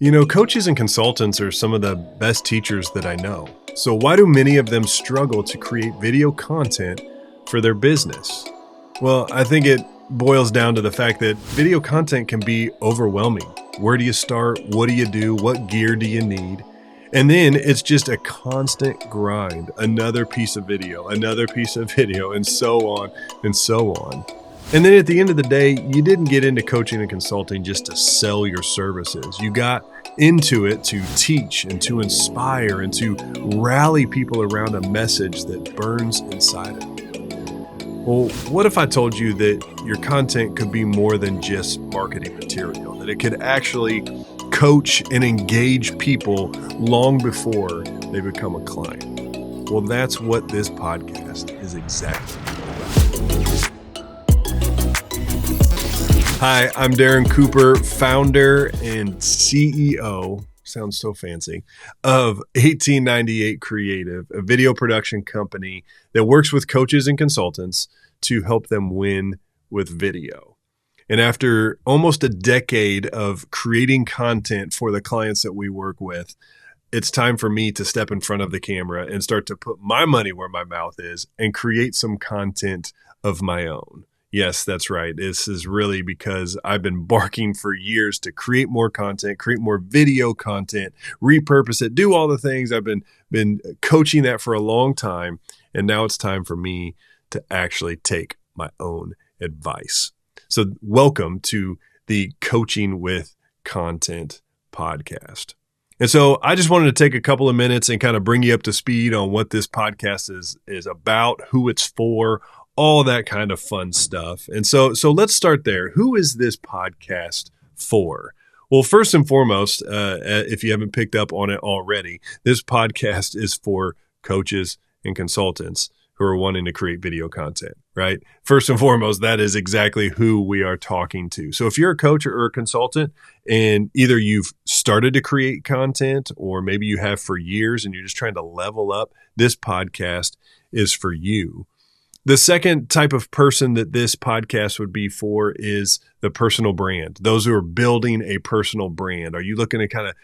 Coaches and consultants are some of the best teachers that I know. So why do many of them struggle to create video content for their business? Well, I think it boils down to the fact that video content can be overwhelming. Where do you start? What do you do? What gear do you need? And then it's just a constant grind. Another piece of video, and so on and so on. And then at the end of the day, you didn't get into coaching and consulting just to sell your services. You got into it to teach and to inspire and to rally people around a message that burns inside of you. Well, what if I told you that your content could be more than just marketing material, that it could actually coach and engage people long before they become a client? Well, that's what this podcast is exactly about. Hi, I'm Darren Cooper, founder and CEO, sounds so fancy, of 1898 Creative, a video production company that works with coaches and consultants to help them win with video. And after almost a decade of creating content for the clients that we work with, it's time for me to step in front of the camera and start to put my money where my mouth is and create some content of my own. Yes, that's right. This is really because I've been barking for years to create more content, create more video content, repurpose it, do all the things. I've been coaching that for a long time, and now it's time for me to actually take my own advice. So welcome to the Coaching with Content podcast. And so I just wanted to take a couple of minutes and kind of bring you up to speed on what this podcast is about, who it's for, all that kind of fun stuff. And so let's start there. Who is this podcast for? Well, first and foremost, if you haven't picked up on it already, this podcast is for coaches and consultants who are wanting to create video content, right? First and foremost, that is exactly who we are talking to. So if you're a coach or a consultant and either you've started to create content or maybe you have for years and you're just trying to level up, this podcast is for you. The second type of person that this podcast would be for is the personal brand. Those who are building a personal brand. Are you looking to kind of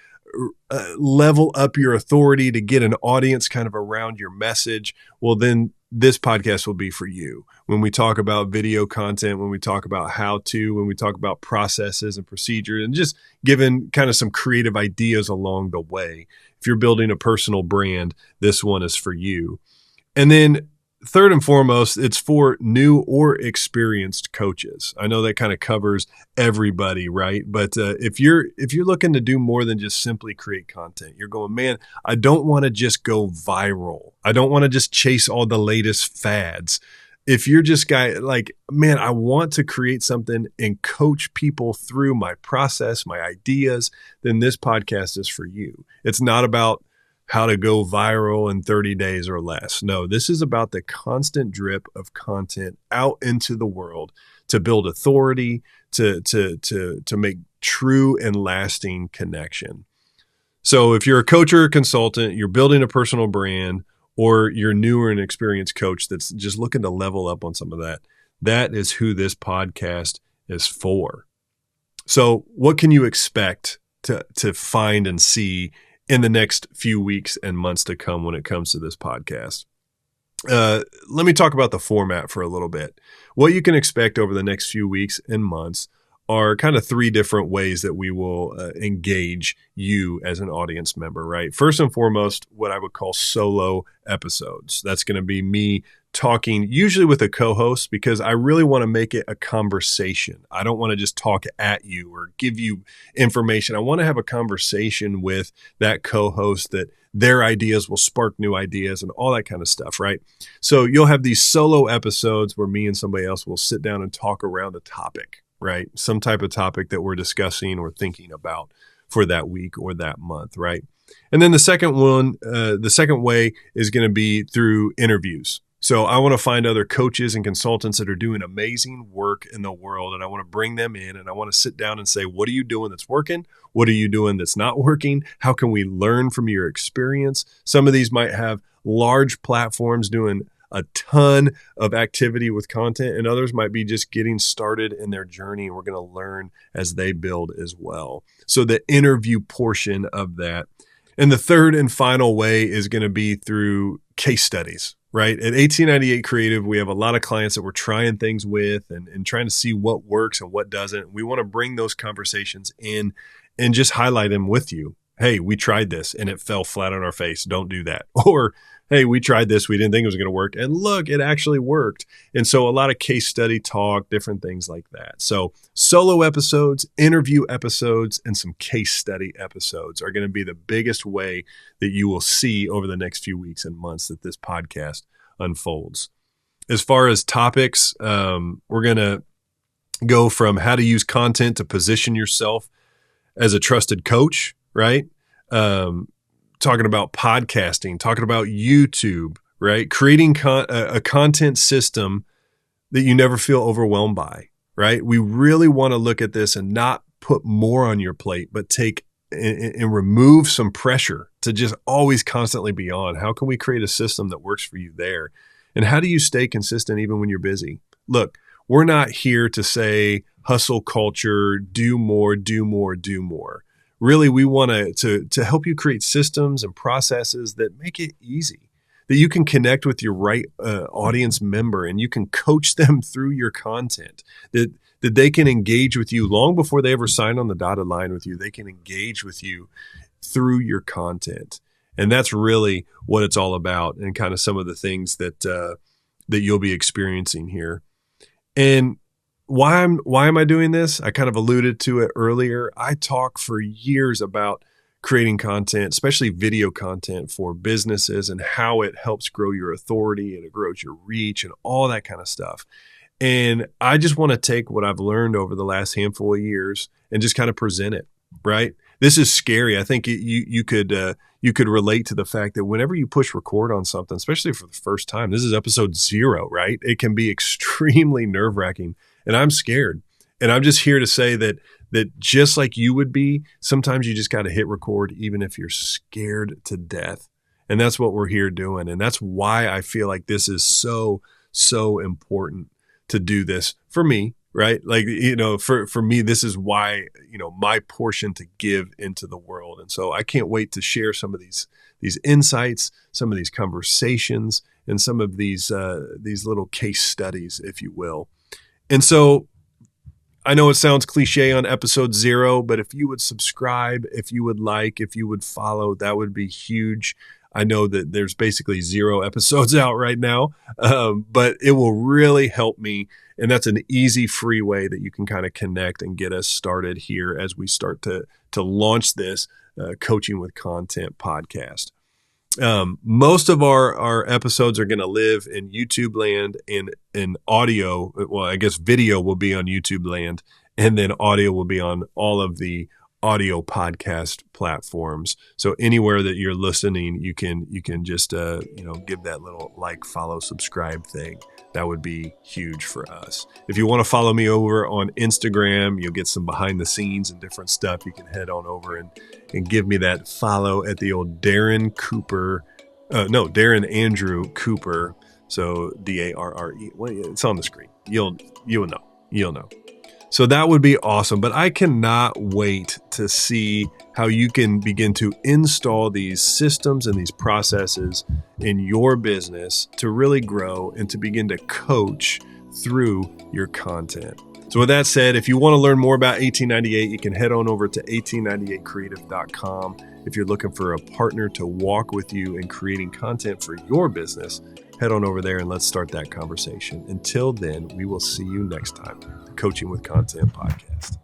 level up your authority to get an audience kind of around your message? Well, then this podcast will be for you. When we talk about video content, when we talk about how to, when we talk about processes and procedures, and just giving kind of some creative ideas along the way. If you're building a personal brand, this one is for you. And then third and foremost, it's for new or experienced coaches. I know that kind of covers everybody, right? But if you're looking to do more than just simply create content, you're going, man, I don't want to just go viral. I don't want to just chase all the latest fads. If you're just like, man, I want to create something and coach people through my process, my ideas, then this podcast is for you. It's not about how to go viral in 30 days or less. No, this is about the constant drip of content out into the world to build authority, to make true and lasting connection. So if you're a coach or a consultant, you're building a personal brand, or you're new or an experienced coach that's just looking to level up on some of that, that is who this podcast is for. So what can you expect to find and see in the next few weeks and months to come when it comes to this podcast? Let me talk about the format for a little bit. What you can expect over the next few weeks and months are kind of three different ways that we will engage you as an audience member, right? First and foremost, what I would call solo episodes. That's going to be me talking usually with a co-host, because I really want to make it a conversation. I don't want to just talk at you or give you information. I want to have a conversation with that co-host that their ideas will spark new ideas and all that kind of stuff, right? So you'll have these solo episodes where me and somebody else will sit down and talk around a topic, right? Some type of topic that we're discussing or thinking about for that week or that month, right? And then the second way is going to be through interviews. So I want to find other coaches and consultants that are doing amazing work in the world, and I want to bring them in and I want to sit down and say, what are you doing that's working? What are you doing that's not working? How can we learn from your experience? Some of these might have large platforms doing a ton of activity with content, and others might be just getting started in their journey. And we're going to learn as they build as well. So the interview portion of that. And the third and final way is going to be through case studies, right? At 1898 Creative, we have a lot of clients that we're trying things with and trying to see what works and what doesn't. We want to bring those conversations in and just highlight them with you. Hey, we tried this and it fell flat on our face. Don't do that. Or, hey, we tried this. We didn't think it was going to work. And look, it actually worked. And so a lot of case study talk, different things like that. So solo episodes, interview episodes, and some case study episodes are going to be the biggest way that you will see over the next few weeks and months that this podcast unfolds. As far as topics, we're going to go from how to use content to position yourself as a trusted coach, right? Talking about podcasting, talking about YouTube, right? Creating a content system that you never feel overwhelmed by, right? We really want to look at this and not put more on your plate, but take and remove some pressure to just always constantly be on. How can we create a system that works for you there? And how do you stay consistent even when you're busy? Look, we're not here to say hustle culture, do more, do more, do more. Really, we want to help you create systems and processes that make it easy, that you can connect with your right audience member and you can coach them through your content, that they can engage with you long before they ever sign on the dotted line with you. They can engage with you through your content. And that's really what it's all about and kind of some of the things that you'll be experiencing here. And why am I doing this? I kind of alluded to it earlier. I talk for years about creating content, especially video content for businesses and how it helps grow your authority and it grows your reach and all that kind of stuff. And I just want to take what I've learned over the last handful of years and just kind of present it, right? This is scary. I think you could relate to the fact that whenever you push record on something, especially for the first time, this is episode 0, right? It can be extremely nerve-wracking. And I'm scared. And I'm just here to say that just like you would be, sometimes you just got to hit record, even if you're scared to death. And that's what we're here doing. And that's why I feel like this is so, so important to do this for me, right? Like, for me, this is why, my portion to give into the world. And so I can't wait to share some of these insights, some of these conversations, and some of these little case studies, if you will. And so I know it sounds cliche on episode 0, but if you would subscribe, if you would like, if you would follow, that would be huge. I know that there's basically 0 episodes out right now, but it will really help me. And that's an easy, free way that you can kind of connect and get us started here as we start to launch this Coaching with Content podcast. Most of our episodes are going to live in YouTube land and in audio. Well, I guess video will be on YouTube land, and then audio will be on all of the audio podcast platforms. So anywhere that you're listening, you can just give that little like, follow, subscribe thing. That would be huge for us. If you want to follow me over on Instagram, you'll get some behind the scenes and different stuff. You can head on over and give me that follow at the old Darren Cooper. Darren Andrew Cooper. So DARRE. Well, it's on the screen. You'll know. So that would be awesome. But I cannot wait to see how you can begin to install these systems and these processes in your business to really grow and to begin to coach through your content. So with that said, if you want to learn more about 1898, you can head on over to 1898creative.com. If you're looking for a partner to walk with you in creating content for your business, head on over there and let's start that conversation. Until then, we will see you next time. The Coaching with Content podcast.